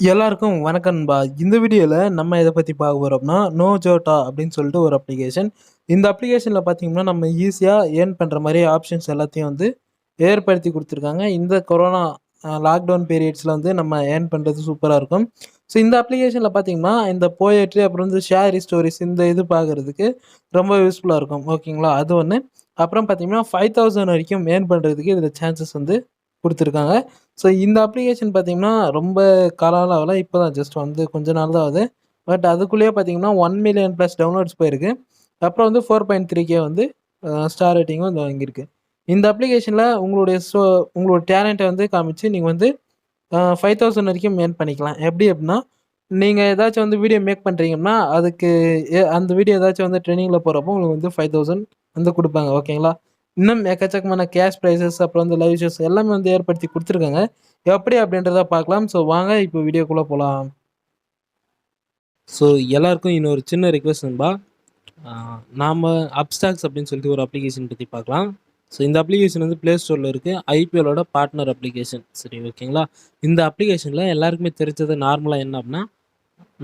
எல்லாருக்கும் வணக்கம் நண்பா. இந்த வீடியோல நம்ம எத பத்தி பார்க்க போறோம்னா, நோஜோட்டா அப்படின்னு சொல்லிட்டு ஒரு அப்ளிகேஷன். இந்த அப்ளிகேஷன்ல பார்த்தீங்கன்னா, நம்ம ஈஸியா ஏர்ன் பண்ற மாரி ஆப்ஷன்ஸ் எல்லாத்தையும் வந்து ஏற்படுத்தி குடுத்துருக்காங்க. இந்த கொரோனா லாக்டவுன் பீரியட்ஸ்ல வந்து நம்ம ஏர்ன் பண்றது சூப்பரா இருக்கும். ஸோ இந்த அப்ளிகேஷன்ல பார்த்தீங்கன்னா, இந்த போயட்ரி அப்புறம் வந்து ஷேர் ஸ்டோரீஸ் இந்த இது பார்க்கறதுக்கு ரொம்ப யூஸ்ஃபுல்லா இருக்கும். ஓகேங்களா? அது ஒண்ணு. அப்புறம் பார்த்தீங்கன்னா, 5000 வரைக்கும் ஏர்ன் பண்றதுக்கு இதுல சான்சஸ் வந்து குடுத்துருக்காங்க. ஸோ இந்த அப்ளிகேஷன் பார்த்தீங்கன்னா, ரொம்ப காலம்லாம் ஆகல. இப்ப தான் ஜஸ்ட் வந்து கொஞ்ச நாள் தான் ஆகுது. பட் அதுக்குள்ளேயே பார்த்தீங்கன்னா, 1,000,000 பிளஸ் டவுன்லோட்ஸ் போயிருக்கு. அப்புறம் வந்து 4.3K வந்து ஸ்டார் ரேட்டிங்கும் வந்து வாங்கியிருக்கு. இந்த அப்ளிகேஷன்ல உங்களோட டேலண்ட்ட வந்து காமிச்சு நீங்க வந்து 5000 வரைக்கும் ஏர்ன் பண்ணிக்கலாம். எப்படி அப்டின்னா, நீங்க ஏதாச்சும் வந்து வீடியோ மேக் பண்றீங்கன்னா, அதுக்கு அந்த வீடியோ ஏதாச்சும் வந்து ட்ரெண்டிங்ல போறப்போ உங்களுக்கு வந்து 5000 வந்து குடுப்பாங்க. ஓகேங்களா? இன்னும் எக்கச்சக்கமான கேஷ் பிரைஸஸ் அப்புறம் வந்து லைவ் ஷோஸ் எல்லாமே வந்து ஏற்படுத்தி குடுத்துருக்காங்க. எப்படி அப்படின்றத பார்க்கலாம். ஸோ வாங்க இப்போ வீடியோக்குள்ள போலாம். ஸோ எல்லாருக்கும் இன்னொரு சின்ன ரிக்வெஸ்ட் நண்பா. ஆ நாம அப்ஸ்டாக்ஸ் அப்படின்னு சொல்லிட்டு ஒரு அப்ளிகேஷன் பத்தி பார்க்கலாம். ஸோ இந்த அப்ளிகேஷன் வந்து Play Storeல இருக்கு. ஐபிஎல்லோட பார்ட்னர் அப்ளிகேஷன். சரி ஓகேங்களா? இந்த அப்ளிகேஷன்ல எல்லாருக்குமே தெரிஞ்சது நார்மலா என்ன அப்படின்னா,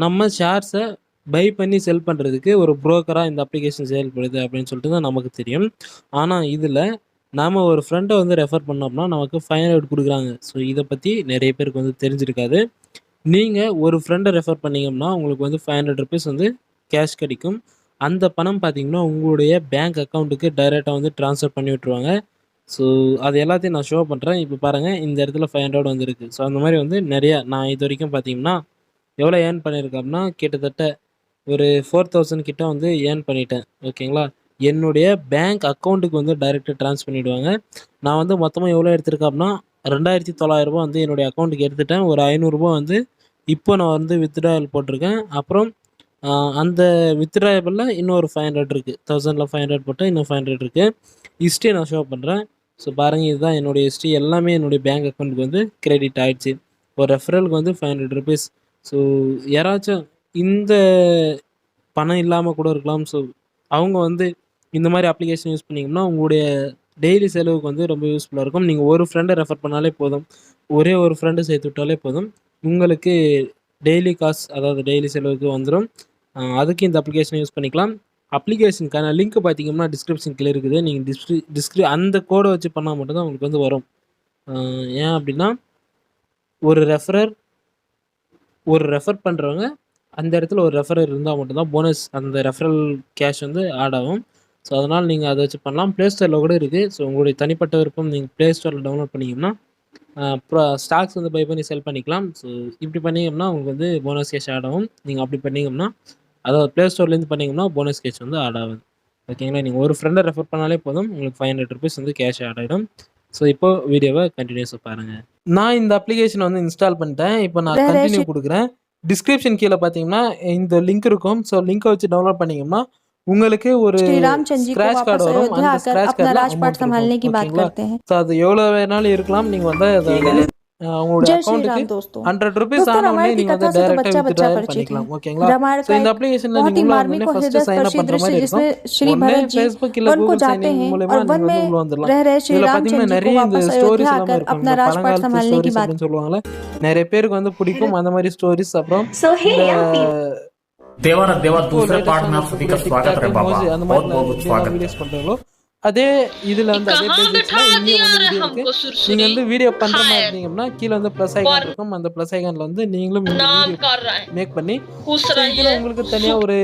நம்ம ஷேர்ஸ பை பண்ணி செல் பண்றதுக்கு ஒரு புரோக்கரா இந்த அப்ளிகேஷன் செயல்படுது அப்படின்னு சொல்லிட்டு தான் நமக்கு தெரியும். ஆனா இதுல நாம ஒரு ஃப்ரெண்ட வந்து ரெஃபர் பண்ணோம்னா நமக்கு 500 குடுக்குறாங்க. ஸோ இத பத்தி நெறைய பேருக்கு வந்து தெரிஞ்சிருக்காது. நீங்க ஒரு ஃப்ரெண்ட ரெஃபர் பண்ணீங்கன்னா, உங்களுக்கு வந்து ₹500 வந்து கேஷ் கிடைக்கும். அந்த பணம் பார்த்தீங்கன்னா, உங்களுடைய பேங்க் அக்கவுண்ட்டுக்கு டைரக்ட்டா வந்து ட்ரான்ஸ்ஃபர் பண்ணி விட்டுருவாங்க. ஸோ அது எல்லாத்தையும் நான் ஷோ பண்றேன். இப்ப பாருங்க இந்த இடத்துல 500 வந்திருக்கு. ஸோ அந்த மாரி வந்து நெறைய நான் இதுவரைக்கும் பார்த்தீங்கன்னா, எவ்வளோ ஏர்ன் பண்ணியிருக்கேன் அப்படின்னா, கிட்டத்தட்ட ஒரு 4000 கிட்ட வந்து ஏர்ன் பண்ணிட்டேன். ஓகேங்களா? என்னுடைய பேங்க் அக்கவுண்ட்டுக்கு வந்து டைரக்ட்டா ட்ரான்ஸ்ஃபர் பண்ணிடுவாங்க. நான் வந்து மொத்தமா எவ்வளோ எடுத்திருக்கேன் அப்படின்னா, ரூ. 2,900 வந்து என்னுடைய அக்கவுண்ட்டுக்கு எடுத்துட்டேன். ஒரு ரூ. 500 வந்து இப்போ நான் வந்து வித்ட்ராயல் போட்டிருக்கேன். அப்புறம் அ அந்த வித்ட்ராயபிள்ல இன்னொரு 500 இருக்கு. 1000ல 500 போட்டேன். இன்னும் 500 இருக்கு. ஹிஸ்டரிய நான் ஷோ பண்றேன். ஸோ பாருங்க இதுதான் என்னுடைய ஹிஸ்டரி. எல்லாமே என்னுடைய பேங்க் அக்கவுண்ட்க்கு வந்து கிரெடிட் ஆயிடுச்சு. ஒரு ரெஃபரலுக்கு வந்து ₹500. ஸோ யாராச்சும் இந்த பணம் இல்லாம கூட இருக்கலாம். ஸோ அவங்க வந்து இந்த மாரி அப்ளிகேஷன் யூஸ் பண்ணீங்கன்னா, உங்களுடைய டெய்லி செலவுக்கு வந்து ரொம்ப யூஸ்ஃபுல்லா இருக்கும். நீங்க ஒரு ஃப்ரெண்ட ரெஃபர் பண்ணாலே போதும். ஒரே ஒரு ஃப்ரெண்ட சேர்த்து விட்டாலே போதும். உங்களுக்கு டெய்லி காசு அதாவது டெய்லி செலவுக்கு வந்துரும். அதுக்கு இந்த அப்ளிகேஷன யூஸ் பண்ணிக்கலாம். அப்ளிகேஷனுக்கான லிங்க் பார்த்தீங்கன்னா, டிஸ்கிரிப்ஷன் கீழ இருக்குது. நீங்க அந்த கோட வச்சு பண்ணா மட்டும் தான் உங்களுக்கு வந்து வரும். அ ஏன் அப்டின்னா, ஒரு ரெஃபரர் ஒரு ரெஃபர் பண்றவங்க, அந்த இடத்துல ஒரு ரெஃபரர் இருந்தா மட்டும் தான் போனஸ் அந்த ரெஃபரல் கேஷ் வந்து ஆட் ஆகும். ஸோ, அதனால நீங்க அத வச்சு பண்ணலாம். Play Storeல கூட இருக்கு. ஸோ, உங்களுடைய தனிப்பட்ட விருப்பம் நீங்க Play Storeல டவுன்லோட் பண்ணீங்கன்னா, ஸ்டாக்ஸ் வந்து பை பண்ணி செல் பண்ணிக்கலாம். ஸோ, இப்படி பண்ணீங்கன்னா உங்களுக்கு வந்து போனஸ் கேஷ் ஆட் ஆகும். நீங்க அப்படி பண்ணீங்கன்னா, அதாவது Play Storeலேருந்து பண்ணீங்கன்னா, போனஸ் கேஷ் வந்து ஆட் ஆகாது. ஓகேங்களா? நீங்க ஒரு ஃப்ரெண்ட ரெஃபர் பண்ணாலே போதும். உங்களுக்கு ₹500 வந்து கேஷ் ஆட் ஆயிடும். ஸோ, இப்போ வீடியோவ கன்டினியூஸா பாருங்க. நான் இந்த அப்ளிகேஷன வந்து இன்ஸ்டால் பண்ணிட்டேன். இப்போ நான் रह रहे கன்டின்யூ குடுக்குறேன். டிஸ்கிரிப்ஷன் கீழ பார்த்தீங்கன்னா, இந்த லிங்க் இருக்கும். ஸோ லிங்க வச்சு டவுன்லோட் பண்ணீங்கன்னா, உங்களுக்கு ஒரு श्री रामचंद्र जी को ஸ்க்ராட்ச் கார்டு वापस வரும். अयोध्या அந்த आकर ஸ்க்ராட்ச் अपना கார்டுல राजपाट அமௌண்ட் இருக்கும். संभालने की बात ஓகேங்களா? करते हैं। ஸோ அது எவ்வளோ வேணாலும் இருக்கலாம். நீங்க வந்து அத வந்து உங்களுடைய जय श्री அக்கவுண்ட்டுக்கு राम दोस्तों। ₹100 दोस्तों ஆன உடனே रामायण की நீங்க வந்து कथा से तो டைரக்ட்டா बच्चा बच्चा வித்ட்ராயல் परिचित है। பண்ணிக்கலாம். ஓகேங்களா? रामायण ஸோ का இந்த एक அப்ளிகேஷன்ல बहुत நீங்க ही உள்ள मार्मिक வந்தோனே और ஃபர்ஸ்ட் हृदय சைன் அப் स्पर्शी பண்ற दृश्य மாரி இருக்கும். जिसमें श्री உடனே भरत जी Facebook இல்ல वन को Google சைன் जाते இன் हैं மூலியமா और वन நீங்க வந்து में உள்ள வந்துரலாம். रह रहे श्री இதுல பார்த்தீங்கன்னா, रामचंद्र जी को நெறைய இந்த वापस ஸ்டோரீஸ் अयोध्या எல்லாமே आकर இருக்கும். अपना இந்த राजपाट பழங்காலத்து संभालने की ஸ்டோரீஸ் बात। அப்படின்னு சொல்லுவாங்கல்ல. நெறைய பேருக்கு வந்து பிடிக்கும் அந்த மாரி ஸ்டோரீஸ். அப்புறம் So hey இந்த young people. देवा देवा இப்போ दूसरे லேட்டஸ்ட்டா पाठ में வந்து आप सभी இருக்கக்கூடிய का स्वागत TikTok, है बाबा। மோஜி அந்த बहुत மாரிலாம் बहुत எப்படியெல்லாம் स्वागत है। வீடியோஸ் பண்றாங்களோ, அதே இதுல வந்து அதே कहाँ பேசிக்ஸ்ல बिठा இங்கேயும் दिया வந்து रे வீடியோ இருக்கு. हमको நீங்க सुरसुरी। வந்து வீடியோ பண்ற மாரி खैर இருந்தீங்கன்னா, கீழ வந்து ப்ளஸ் ஐகான் पर இருக்கும். அந்த ப்ளஸ் ஐகான்ல வந்து நீங்களும் இந்த नाम வீடியோ कर रहे हैं, மேக் பண்ணி, खुश ஸோ இதுல रहिए, உங்களுக்கு தனியா सुख ஒரு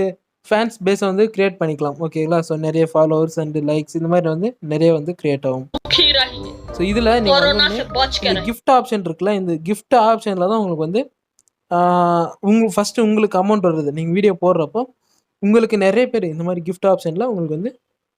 ஃபேன்ஸ் பேஸ வந்து கிரியேட் பண்ணிக்கலாம். ஓகேங்களா? ஸோ நெறைய ஃபாலோவர்ஸ் அண்ட் லைக்ஸ் இந்த மாரி வந்து நெறைய வந்து கிரியேட் ஆகும். सुखी रहिए, ஸோ இதுல நீங்க कोरोना வந்தோனே से बच के இந்த रहिए। கிஃப்ட் ஆப்ஷன் இருக்குல்ல, இந்த கிஃப்ட் ஆப்ஷன்ல தான் உங்களுக்கு வந்து ஆ ஃபர்ஸ்ட் உங்களுக்கு அமௌண்ட் வருது. நீங்க வீடியோ போடுறப்போ, உங்களுக்கு நெறைய பேர் இந்த மாரி கிஃப்ட் ஆப்ஷன்ல உங்களுக்கு வந்து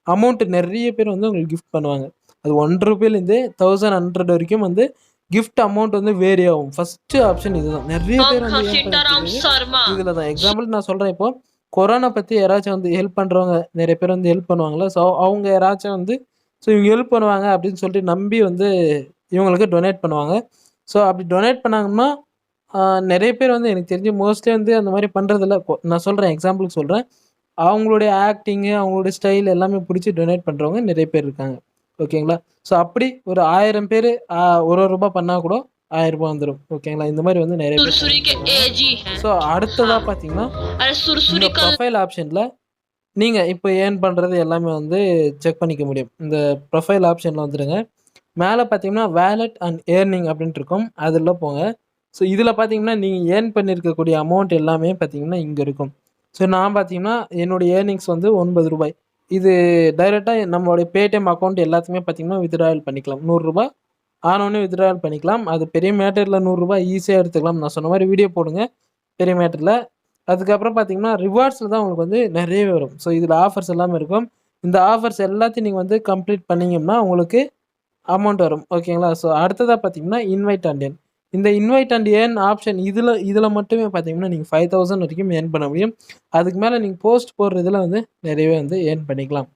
அமௌண்ட் நெறைய பேர் வந்து உங்களுக்கு கிஃப்ட் பண்ணுவாங்க. அது ₹1லேருந்து 1100 வரைக்கும் வந்து கிஃப்ட் அமௌண்ட் வந்து வேரி ஆகும். ஃபர்ஸ்ட் ஆப்ஷன் இதுதான். நெறைய हम பேர் வந்து हैं ஏர்ன் பண்ணிட்டு सीताराम இருக்கிறது शर्मा। இதுல தான். எக்ஸாம்பிள் நான் சொல்றேன் இப்போ. கொரோனா பத்தி யாராச்சும் வந்து ஹெல்ப் பண்றவங்க நெறைய பேர் வந்து ஹெல்ப் பண்ணுவாங்கல்ல. ஸோ அவங்க யாராச்சும் வந்து இவங்க ஹெல்ப் பண்ணுவாங்க அப்படின்னு சொல்லிட்டு நம்பி வந்து இவங்களுக்கு டொனேட் பண்ணுவாங்க. ஸோ அப்படி டொனேட் பண்ணாங்கன்னா, ஆ நெறைய பேர் வந்து எனக்கு தெரிஞ்சு மோஸ்ட்லி வந்து அந்த மாரி பண்றதில்ல. நான் சொல்றேன் எக்ஸாம்பிளுக்கு சொல்றேன். அவங்களுடைய ஆக்டிங்கு, அவங்களுடைய ஸ்டைல் எல்லாமே புடிச்சு டொனேட் பண்றவங்க நெறைய பேர் இருக்காங்க. ஓகேங்களா? ஸோ அப்படி ஒரு 1000 பேரு ரூ. 1 பண்ணா கூட ₹1000 வந்துரும். ஓகேங்களா? இந்த மாரி வந்து நெறைய பேர் பண்ணிருக்காங்க. ஸோ அடுத்ததா பார்த்தீங்கன்னா, இந்த ப்ரொஃபைல் ஆப்ஷன்ல நீங்க இப்ப ஏர்ன் பண்றது எல்லாமே வந்து செக் பண்ணிக்க முடியும். இந்த ப்ரொஃபைல் ஆப்ஷன்ல வந்துருங்க. மேல பார்த்தீங்கன்னா, வாலெட் அண்ட் ஏர்னிங் அப்டின்ட்டு இருக்கும். அதுல போங்க. ஸோ இதுல பார்த்தீங்கன்னா, நீங்க ஏர்ன் பண்ணியிருக்கக்கூடிய அமௌண்ட் எல்லாமே பார்த்தீங்கன்னா, இங்க இருக்கும். ஸோ நான் பார்த்தீங்கன்னா, என்னுடைய ஏர்னிங்ஸ் வந்து ₹9. இது டைரக்ட்டா நம்மளுடைய Paytm அக்கவுண்ட் எல்லாத்துக்குமே பார்த்தீங்கன்னா, வித்ட்ராவல் பண்ணிக்கலாம். ₹100 ஆனோனே வித்ட்ராவல் பண்ணிக்கலாம். அது பெரிய மேட்டர் இல்ல. ₹100 ஈஸியா எடுத்துக்கலாம். நான் சொன்ன மாரி வீடியோ போடுங்க. பெரிய மேட்டர் இல்ல. அதுக்கப்புறம் பார்த்தீங்கன்னா, ரிவார்ட்ஸ்ல தான் உங்களுக்கு வந்து நெறையவே வரும். ஸோ இதுல ஆஃபர்ஸ் எல்லாமே இருக்கும். இந்த ஆஃபர்ஸ் எல்லாத்தையும் நீங்க வந்து கம்ப்ளீட் பண்ணீங்கன்னா, உங்களுக்கு அமௌண்ட் வரும். ஓகேங்களா? ஸோ அடுத்ததா பார்த்தீங்கன்னா, இன்வைட் அண்ட் எர்ன். இந்த இன்வைட் அண்ட் எர்ன் ஆப்ஷன் இதுல மட்டுமே பார்த்தீங்கன்னா, நீங்க 5000 வரைக்கும் எர்ன் பண்ண முடியும். அதுக்கு மேல நீங்க போஸ்ட் போடுறதுல வந்து நெறையவே வந்து எர்ன் பண்ணிக்கலாம்.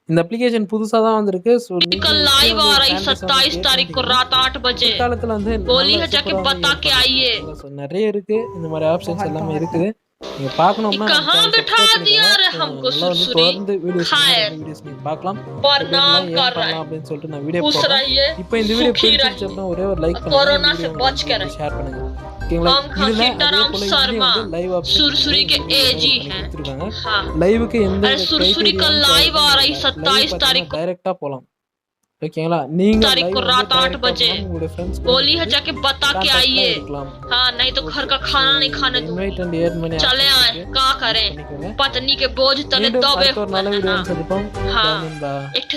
இந்த அப்ளிகேஷன் புதுசா தான் வந்திருக்கு. ஸோ நீங்க कल लाइव आ रही 27 तारीख को रात 8 बजे காலத்துல வந்து बोली है जाके बता के आइए ஸோ நெறைய இருக்கு. இந்த மாரி ஆப்ஷன்ஸ் எல்லாமே இருக்குது. நீங்க பார்க்கணும்னா நம்ம कहाँ சேனல் बिठा சப்ஸ்கிரைப் दिया பண்ணிக்கோங்க. रे ஸோ हमको நல்லா வந்து सुरसुरी தொடர்ந்து வீடியோஸ் खाए நீங்க பார்க்கலாம். प्रणाम எப்படிலாம் कर ஏர்ன் रहा பண்ணலாம் है அப்படின்னு சொல்லிட்டு நான் வீடியோ खुश போடுறேன். रहिए இப்போ இந்த வீடியோ सुखी பிடிச்சிருச்சு रहिए அப்படின்னா ஒரே ஒரு லைக் பண்ணுங்க. कोरोना से வீடியோ बच के रहिए ஷேர் பண்ணுங்க. ஓகேங்களா? हम இதுல அதே सीताराम போல शर्मा வந்து லைவ் ஆப்ஷன் सुरसुरी के एज ही हैं கொடுத்திருக்காங்க. हाँ லைவுக்கு எந்த अरे सुरसुरी कल लाइव आ रही 27 तारीख को டைரக்டா போலாம். ஓகேங்களா? நீங்க तारीख லைவ் को வந்து रात 8 டைரக்டா बजे போலாம். உங்களுடைய ஃப்ரெண்ட்ஸ் बोली है जाके बता के आइए இருக்கலாம். हाँ नहीं तो घर का खाना नहीं खाने दूंगी இன்வைட் அண்ட் ஏர்ன் மணி चले आए का करें பண்ணிக்கோங்க. पत्नी के बोझ तले மீண்டும் दबे அடுத்த ஒரு हुए நல்ல हैं வீடியோ ना சந்திப்போம். हाँ பாய் நண்பா. एक